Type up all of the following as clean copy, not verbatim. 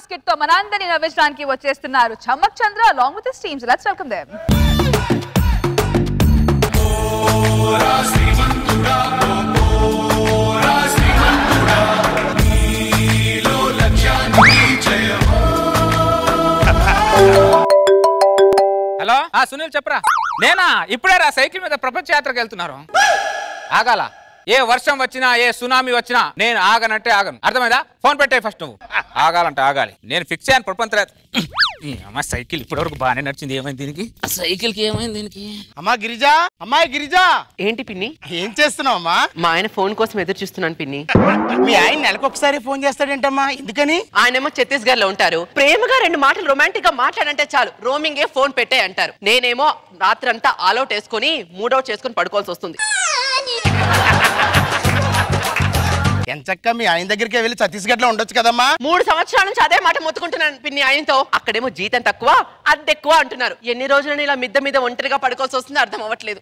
Skit తో మనందరినీ నవ్వించడానికి వచ్చేస్తున్నారు చమ్మక్ చంద్ర along with his teams. Let's welcome them. Hello Sunil చెప్పరా నేనా ఇప్పుడే రా సైకిల్ మీద ప్రపంచ యాత్రకు వెళ్తున్నారు ఆగాల ఏ వర్షం వచ్చినా ఏ సునామీ వచ్చినా నేను ఆగనంటే ఆగను అర్థమైందా ఫోన్ పెట్టే ఫస్ట్ నువ్వు ఆగాలంటే ఆగాలి నేను ఫిక్స్ అయ్యాను ప్రపంచ అమ్మ సైకిల్ ఇప్పటివరకు బాగానే నడిచింది ఏమైంది దీనికి సైకిల్ కి ఏమైంది దీనికి అమ్మా గిరిజా అమ్మాయి గిరిజా ఏంటి పిన్ని ఏం చేస్తున్నావు అమ్మా మా ఆయన ఫోన్ కోసం ఎదురు చూస్తున్నాను పిన్ని మీ ఆయన నెలకు ఒకసారి ఫోన్ చేస్తాడేంటమ్మా ఎందుకని ఆయనేమో ఛత్తీస్గఢ్ లో ఉంటారు ప్రేమగా 2 మాటలు రొమాంటిక్ గా మాట్లాడంటే చాలు రోమింగ్ ఏ ఫోన్ పెట్టే అంటారు నేనేమో రాత్రంతా ఆల్అౌట్ వేసుకుని మూడౌట్ చేసుకుని పడుకోవాల్సి వస్తుంది ఎంచక్క మీ ఆయన దగ్గరికి వెళ్ళి ఛత్తీస్గఢ్ లో ఉండొచ్చు కదమ్మా 3 సంవత్సరాల నుంచి అదే మాట మొత్తుకుంటున్నాను పిన్ని ఆయనతో అక్కడేమో జీతం తక్కువ అద్దె ఎక్కువ అంటున్నారు ఎన్ని రోజులని ఇలా మిద్ద మీద ఒంటరిగా పడుకోవాల్సి వస్తుంది అర్థం అవ్వట్లేదు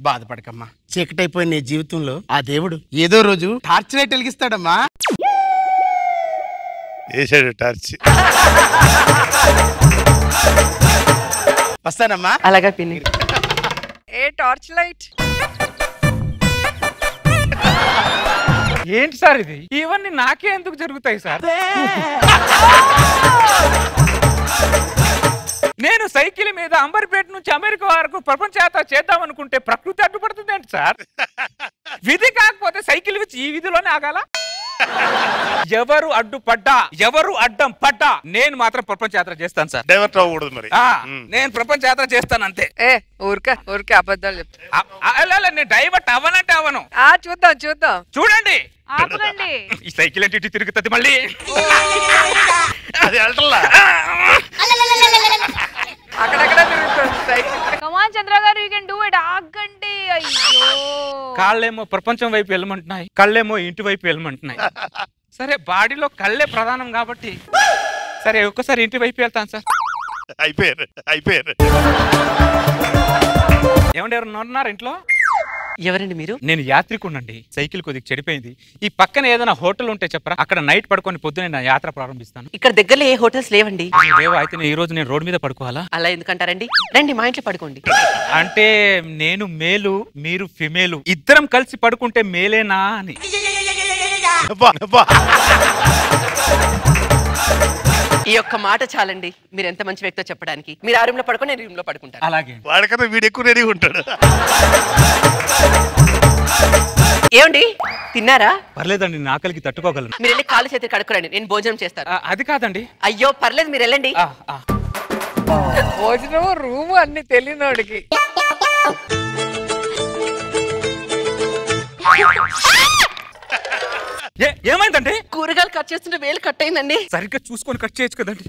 బాధపడకమ్మా చీకటైపోయిన నీ జీవితంలో ఆ దేవుడు ఏదో రోజు టార్చ్ లైట్ వెలిగిస్తాడమ్మా టార్చ్ వస్తానమ్మా అలాగా పిన్ని ఏ టార్చ్ లైట్ ఏంటి సార్ ఇది ఇవన్నీ నాకే ఎందుకు జరుగుతాయి సార్ నేను సైకిల్ మీద అంబర్పేట నుంచి అమెరికా వరకు ప్రపంచ యాత్ర చేద్దాం అనుకుంటే ప్రకృతి అడ్డుపడుతుంది ఏంటి సార్ విధి కాకపోతే సైకిల్ వచ్చి ఈ విధిలోనే ఆగాల ఎవరు అడ్డుపడ్డా ఎవరు అడ్డం పడ్డా నేను మాత్రం ప్రపంచ యాత్ర చేస్తాను సార్ డైవర్ట్ అవ్వకూడదు మరి నేను ప్రపంచ యాత్ర చేస్తాను అంతే ఊరికే అబద్ధాలు చెప్తా నేను డైవర్ట్ అవ్వనంటే అవ్వను చూద్దాం చూడండి ఆపకండి ఈ సైకిల్ అంటే ఇటు తిరుగుతుంది మళ్ళీ అది వెళ్ళటల్లా అక్కడక్కడ తిరుగుతుంది సైకిల్ Come on చంద్ర గారు, you can do it. ఆగండి. అయ్యో కాళ్ళేమో ప్రపంచం వైపు వెళ్ళమంటున్నాయి, కళ్ళేమో ఇంటి వైపు వెళ్ళమంటున్నాయి. సరే బాడీలో కళ్ళే ప్రధానం కాబట్టి సరే ఒక్కసారి ఇంటి వైపు వెళ్తాను సార్. అయిపోయారు ఏమంటే ఎవరు ఉన్నారు ఇంట్లో? ఎవరండి మీరు? నేను యాత్రికునండి. సైకిల్ కొద్దిగా చెడిపోయింది. ఈ పక్కన ఏదైనా హోటల్ ఉంటే చెప్పరా, అక్కడ నైట్ పడుకొని పొద్దునే నా యాత్ర ప్రారంభిస్తాను. ఇక్కడ దగ్గరలో ఏ హోటల్స్ లేవండి. అయితే ఈ రోజు నేను రోడ్ మీద పడుకోవాలా? అలా ఎందుకంటారండి, రండి మా ఇంట్లో పడుకోండి. అంటే నేను మేలు మీరు ఫిమేలు ఇద్దరం కలిసి పడుకుంటే మేలేనా అని. ఈ ఒక్క మాట చాలండి, మీరు ఎంత మంచి వ్యక్తో చెప్పడానికి. మీరు ఆ రూమ్ లో పడుకొని నేను రూమ్ లో పడుకుంటాను. అలాగే. వాడికన్నా వీడు ఎక్కువ రెడీ ఉంటాడు. ఏమండి తిన్నారా? పర్లేదండి, నా ఆకలికి తట్టుకోగలను. మీరు వెళ్ళి కాలు చేతి కడుక్కోరండి, నేను భోజనం చేస్తాను. అది కాదండి. అయ్యో పర్లేదు, మీరు వెళ్ళండి. భోజనం రూమ్ అన్ని తెలియనోడికి. ఏమైందండి? కూరగాయలు కట్ చేస్తుంటే వేలు కట్ అయిందండి. సరిగ్గా చూసుకొని కట్ చేయొచ్చు కదండి.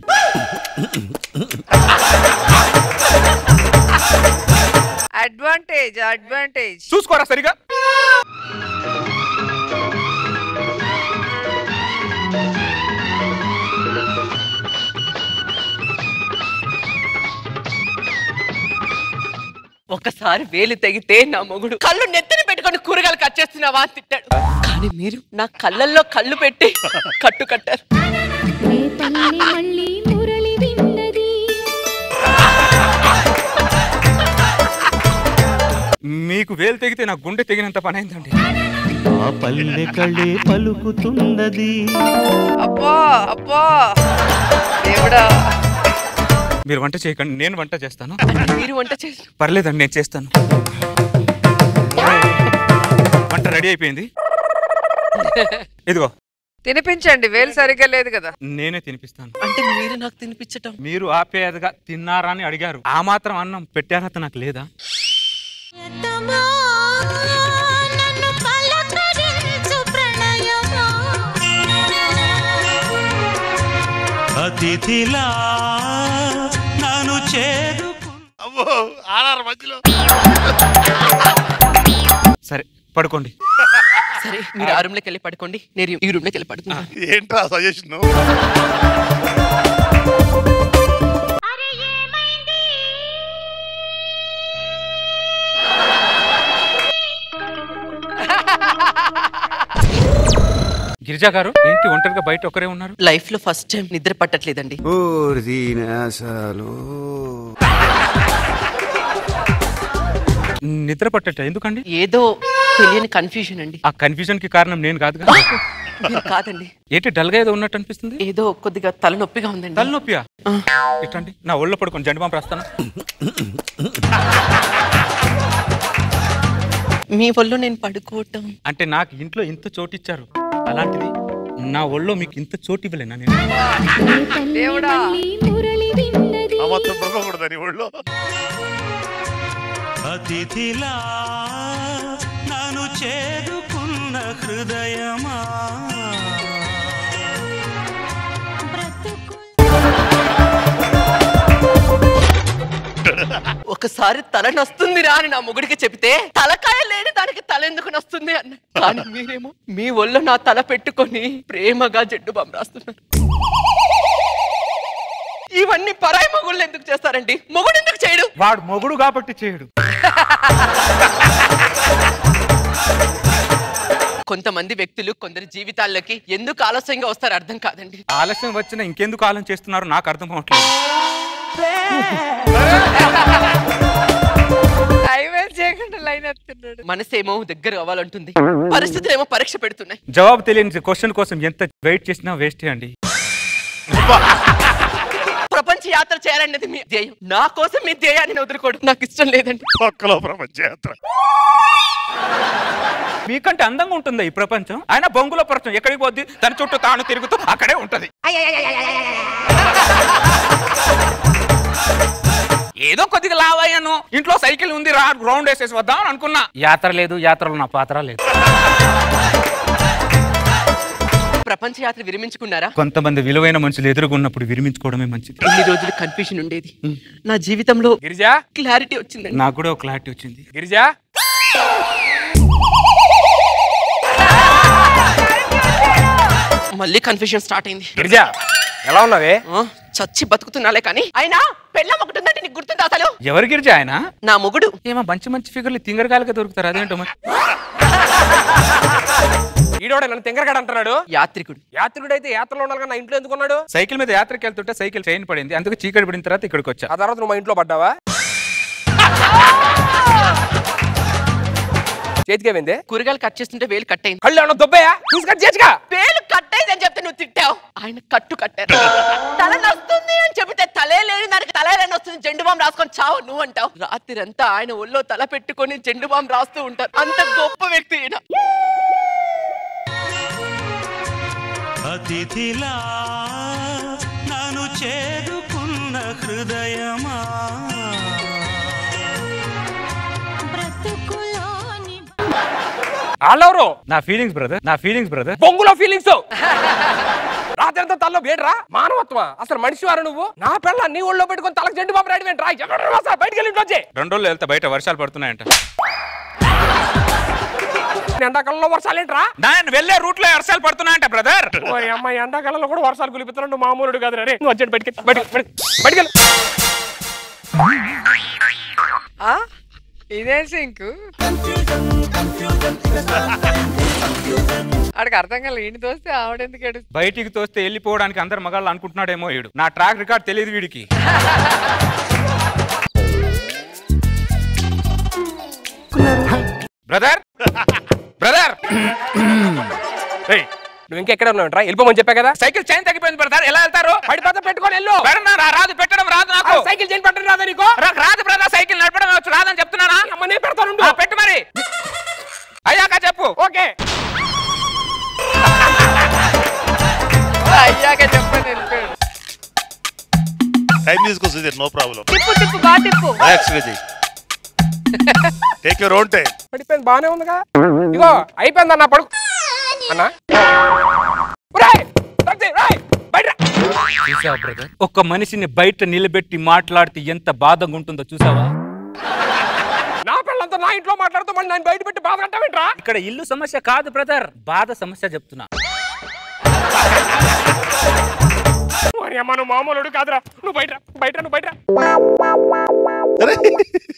అడ్వాంటేజ్ చూసుకోరా సరిగా. ఒకసారి వేలు తెగితే నా మొగుడు కళ్ళు నెత్తిని పెట్టుకొని కూరగాయలు కట్ చేస్తున్నావా అని తిట్టాడు. కానీ మీరు నా కళ్ళల్లో కళ్ళు పెట్టి కట్టు కట్టారు. మీకు వేలు తెగితే నా గుండె తెగినంత పని అయిందండి. ఆ పల్లె కళ్ళే పలుకుతున్నది. అబ్బా దేవుడా. మీరు వంట చేయకండి, నేను వంట చేస్తాను. మీరు వంట చేసి పర్లేదండి, నేను చేస్తాను. వంట రెడీ అయిపోయింది, ఇదిగో తినిపించండి. వేలు సరిగ్గా లేదు కదా. నేనే తినిపిస్తాను. అంటే మీరు నాకు తినిపించటం? మీరు ఆపేదగా తిన్నారా అని అడిగారు, ఆ మాత్రం అన్నం పెట్టారత నాకు లేదా? అతిథిలా నన్ను సరే పడుకోండి. సరే మీరు ఆ రూమ్ లోకి వెళ్ళి పడుకోండి, నేను ఈ రూమ్ లోకి వెళ్ళి పడుకుంటాను. ఏంట్రా సజెషన్? గిరిజా గారు ఏంటి ఒంటరిగా బయట ఒకరే ఉన్నారు? లైఫ్ లో ఫస్ట్ టైం నిద్ర పట్టట్లేదండి. నిద్ర పట్టట ఎందుకండి? ఏదో తెలియని కన్ఫ్యూజన్ అండి. ఆ కన్ఫ్యూజన్ కి కారణం నేను కాదుగా. మీరు కాదండి. ఏంటి డల్ గా ఏదో ఉన్నట్టు అనిపిస్తుంది? ఏదో కొద్దిగా తలనొప్పిగా ఉందండి. తలనొప్పియా? ఇట్టండి నా ఒళ్ళో పడుకొని జండు బాంబు రాస్తాను. మీ ఒళ్ళో నేను పడుకోవటం అంటే నాకు ఇంట్లో ఇంత చోటు ఇచ్చారు, అలాంటిది నా ఒళ్ళో మీకు ఇంత చోటు ఇవ్వలేనా నేను? దేవుడా ఆ మాత్రం పడుకోకూడదని ఒళ్ళో. అతిథిలా నన్ను చేరుకున్న హృదయమా ఒకసారి తల నొస్తుందిరా అని నా మొగుడికి చెప్తే తలకాయ లేని దానికి తల ఎందుకు నొస్తుంది అన్న. కానీ మీరేమో మీ ఒళ్ళో నా తల పెట్టుకొని ప్రేమగా జడ్డు బాంబు రాస్తున్నారు. ఇవన్నీ పరాయి మొగుళ్ళు ఎందుకు చేస్తారండి? మొగుడు ఎందుకు చేయడు? వాడు మొగుడు కాబట్టి చేయడు. కొంతమంది వ్యక్తులు కొందరి జీవితాల్లోకి ఎందుకు ఆలస్యంగా వస్తారో అర్థం కాదండి. ఆలస్యం వచ్చినా ఇంకెందుకు ఆలస్యం చేస్తున్నారు నాకు అర్థం అవట్లేదు. టైం వేస్ట్ చేయకుండా లైన్ ఎత్తున్నాడు. మనసేమో దగ్గర అవ్వాలంటుంది, పరిస్థితులు ఏమో పరీక్ష పెడుతున్నాయి. జవాబు తెలియని క్వశ్చన్ కోసం ఎంత వెయిట్ చేసినా వేస్టే అండి. ప్రపంచ యాత్ర చేయాలనేది మీ ధ్యేయం. నా కోసం మీ ధ్యేయాన్ని వదులుకోవడం నాకు ఇష్టం లేదండి. పక్కలో ప్రపంచ యాత్ర. మీకంటే అందంగా ఉంటుందా ఈ ప్రపంచం? ఆయన బొంగులో ప్రపంచం ఎక్కడికి పోద్ది? తన చుట్టూ తాను తిరుగుతూ అక్కడే ఉంటది. ఏదో కొద్దిగా లావయ్యాను, ఇంట్లో సైకిల్ ఉంది, రౌండ్ వేసేసి వద్దాం అనుకున్నా. యాత్ర లేదు, యాత్రలో నా పాత్ర లేదు. ప్రపంచ యాత్ర విరమించుకున్నారా? కొంతమంది విలువైన మనుషులు ఎదురుగున్నప్పుడు విరమించుకోవడమే మంచిది. ఇన్ని రోజులు కన్ఫ్యూజన్ ఉండేది, నా జీవితంలో గిరిజా క్లారిటీ వచ్చిందండి. నాకు కూడా ఒక క్లారిటీ వచ్చింది. గిరిజా మళ్ళీ కన్ఫ్యూజన్ స్టార్ట్ అయింది. గిరిజా ఎలా ఉన్నావే? చచ్చి బతుకుతున్నాలే కానీ అయినా పెళ్ళం ఒకటి ఉందంటే నీకు గుర్తుందా అసలు? ఎవరు గిరిజా? ఆయన నా మొగుడు. ఏమో మంచి మంచి ఫిగర్లు తింగరగాలుగా దొరుకుతారు, అదేంటో మరి. ఈడోడ నన్ను తింగరగాడు అంటున్నాడు. యాత్రికుడు. యాత్రికుడు అయితే యాత్రలో ఉండాలి, నా ఇంట్లో ఎందుకున్నాడు? సైకిల్ మీద యాత్రకి వెళ్తుంటే సైకిల్ చైన్ పడింది, అందుకు చీకటి పడిన తర్వాత ఇక్కడికి వచ్చా. ఆ తర్వాత నువ్వు మా ఇంట్లో పడ్డావా? చేతికేమైంది? కూరగాయలు కట్ చేస్తుంటే వేలు కట్ అయింది. కళ్ళు ఏమన్నా దొబ్బయా? చూసి కట్ చేయొచ్చుగా. వేలు కట్ అయింది అని చెప్తే నువ్వు తిట్టావు, ఆయన కట్టు కట్టారు. తల నొస్తుంది అని చెబితే తలే లేని దానికి తల ఎలా నొస్తుంది, జెండు బాంబు రాసుకొని చావు నువ్వు అంటావు. రాత్రి అంతా ఆయన ఒళ్ళో తల పెట్టుకొని జెండు బాంబు రాస్తూ ఉంటారు. అంత గొప్ప వ్యక్తి ఈయన. అతిథిలా నన్ను చేరుకున్న హృదయమా వాళ్ళెవరు? నా ఫీలింగ్స్ బ్రదర్, నా ఫీలింగ్స్ బ్రదర్. బొంగులో ఫీలింగ్స్. రాత్రి అంతా తలలో వేడరా మానవత్వమా? అసలు మనిషి వారు నువ్వు? నా పిల్ల నీ ఒళ్ళో పెట్టుకొని తలకు జెండు బాంబు రాయడం ఏంట్రా? బయటికి వెళ్ళి ఇంట్లో వచ్చి. 2 రోజులు వెళ్తే బయట వర్షాలు పడుతున్నాయంట. ఎండాకాలంలో వర్షాలు ఏంట్రా? నేను వెళ్ళే రూట్ లో వర్షాలు పడుతున్నాయంట బ్రదర్. అమ్మాయి ఎండాకాలంలో కూడా వర్షాలు కులిపిస్తున్నాడు, మామూలుడు కాదు రే. నువ్వు వచ్చాడు బయటికి, బయటికి. ఇదే సింక్ ఆడికి అర్థం కాలేదు. ఈయన తోస్తే ఆవిడెందుకు ఏడు? బయటికి తోస్తే వెళ్ళిపోవడానికి అందరు మగాళ్ళు అనుకుంటున్నాడేమో వీడు. నా ట్రాక్ రికార్డ్ తెలియదు వీడికి. బ్రదర్ బ్రదర్ నువ్వు ఇంకెక్కడ ఉన్నావు? వెళ్ళిపోమని చెప్పా కదా. సైకిల్ చైన్ తగ్గిపోయింది బ్రదర్, ఎలా వెళ్తారు? పడిపోతే పెట్టుకొని వెళ్ళు. రాదు, పెట్టడం రాదు నాకు. సైకిల్ చైన్ పెట్టడం రాదా నీకు? రాదు బ్రదర్, సైకిల్ నడపడం వచ్చు, రాదని చెప్తున్నానా? అమ్మనే పెడతాను, పెట్టు మరి. అయ్యాక చెప్పు. ఓకే అయ్యాక చెప్పని వెళ్ళిపోయాడు. టైం తీసుకొస్తుంది, నో ప్రాబ్లం. తిప్పు తిప్పు బాగా తిప్పు. Take your own time. పడిపోయింది, బానే ఉందిగా. ఇగో అయిపోయింది అన్న, పడుకు అన్నా. చూసావా బ్రదర్, ఒక మనిషిని బయట నిలబెట్టి మాట్లాడితే ఎంత బాధగా ఉంటుందో చూసావా? నా పిల్లలతో నా ఇంట్లో మాట్లాడుతూ మళ్ళీ నేను బయట పెట్టి బాధ కట్టవేంట్రా? ఇక్కడ ఇల్లు సమస్య కాదు బ్రదర్, బాధ సమస్య చెప్తున్నా. అమ్మ నువ్వు మామూలుడు కాదురా. నువ్వు బయట బయట నువ్వు బయట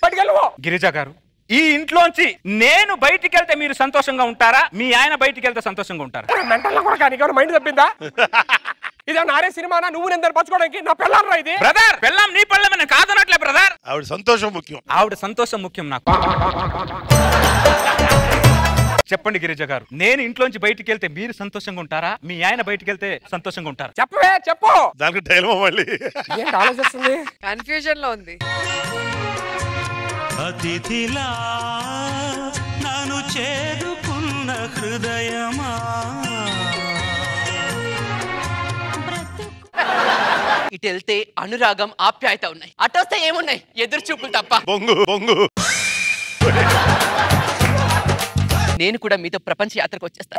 బయటకెళ్ళు. గిరిజా గారు, ఈ ఇంట్లోంచి నేను బయటికి వెళ్తే మీరు సంతోషంగా ఉంటారా, మీ ఆయన బయటికి వెళ్తే సంతోషంగా ఉంటారా? మెంటల్ కూడా నీకు మైండ్ తప్పిందా? ఇదే నారే సినిమానా? నువ్వు నేను పంచుకోవడానికి నా పెళ్ళారా ఇది? బ్రదర్, పెళ్ళాం నీ పెళ్ళం కాదనట్లే బ్రదర్. ఆవిడ సంతోషం ముఖ్యం. ఆవిడ సంతోషం ముఖ్యం నాకు. చెప్పండి గిరిజ గారు, నేను ఇంట్లోంచి బయటికి వెళ్తే మీరు సంతోషంగా ఉంటారా, మీ ఆయన బయటికి వెళ్తే సంతోషంగా ఉంటారా? చెప్పవే చెప్పు. దానికి డైలమా మళ్ళీ ఏంటి ఆలోచిస్తుంది? కన్ఫ్యూజన్ లో ఉంది. అతిథిలా నన్ను చేరుకున్న హృదయమా, ఇటు వెళ్తే అనురాగం ఆప్యాయత ఉన్నాయి, అటొస్తే ఏమున్నాయి? ఎదురు చూపులు తప్ప. బొంగు బొంగు. నేను కూడా మీతో ప్రపంచ యాత్రకు వచ్చేస్తాను.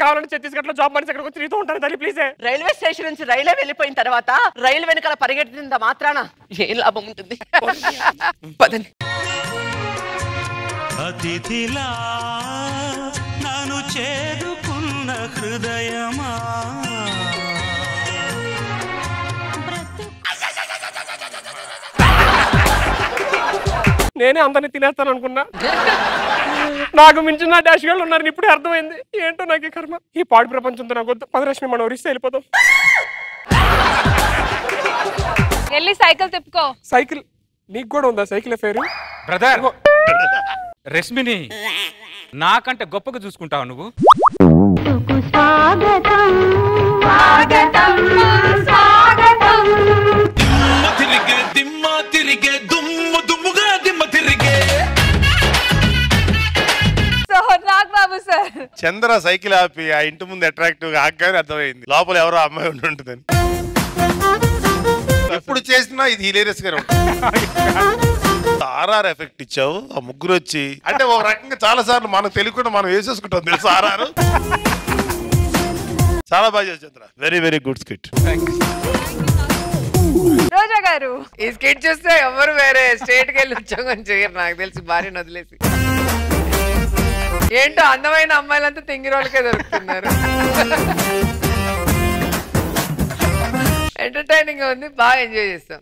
కావాలంటే ఛత్తీస్గఢ్ లో జాబ్ మనిషి అక్కడికి వచ్చి నీతో ఉంటాను తల్లి ప్లీజ్. రైల్వే స్టేషన్ నుంచి రైల్వే వెళ్ళిపోయిన తర్వాత రైలు వెనకాల పరిగెట్టినంత మాత్రాన ఏం లాభం ఉంటుంది? పదండి. అతిథిలా నన్ను చేరుకున్న హృదయమా, నేనే అందరిని తినేస్తాను అనుకున్నా. నాకు మించిన డాష్ గాళ్ళు ఉన్నారని ఇప్పుడే అర్థమైంది. ఏంటో నాకు ఈ కర్మ. ఈ పాడు ప్రపంచంతో నాకు వద్దు. 10 లక్షలు మనం ఒరిస్తే వెళ్ళిపోతాం. వెళ్ళి సైకిల్ తిప్పుకో. సైకిల్ నీకు కూడా ఉందా? సైకిల్ ఫేరు బ్రదర్, రశ్మిని నాకంటే గొప్పగా చూసుకుంటావు నువ్వు. చంద్ర సైకిల్ ఆపి ఆ ఇంటి ముందు అట్రాక్టివ్ గా ఆగ్గానే అర్థమైంది లోపల ఎవరో అమ్మాయి ఉంటుందని. ఎప్పుడు చేసినా ఇది హిలేరియస్ గానే ఉంటుంది. ఆర్ఆర్ ఎఫెక్ట్ ఇచ్చావు. ఆ ముగ్గురు వచ్చి అంటే ఒక రకంగా చాలా సార్లు మనకు తెలియకుండా మనం వేసేసుకుంటాం తెలుసు. ఆర్ఆర్ చాలా బాగా చేసి Chandra. Very very good skit. Roja గారు, ఈ స్కిట్ చూస్తే ఎవరు వేరే స్టేట్ కి వెళ్ళి ఉద్యోగం చేయరు నాకు తెలిసి, భార్యను వదిలేసి. ఏంటో అందమైన అమ్మాయిలంతా తింగిరోళ్ళకే దొరుకుతున్నారు. ఎంటర్టైనింగ్ ఉంది, బాగా ఎంజాయ్ చేస్తాం.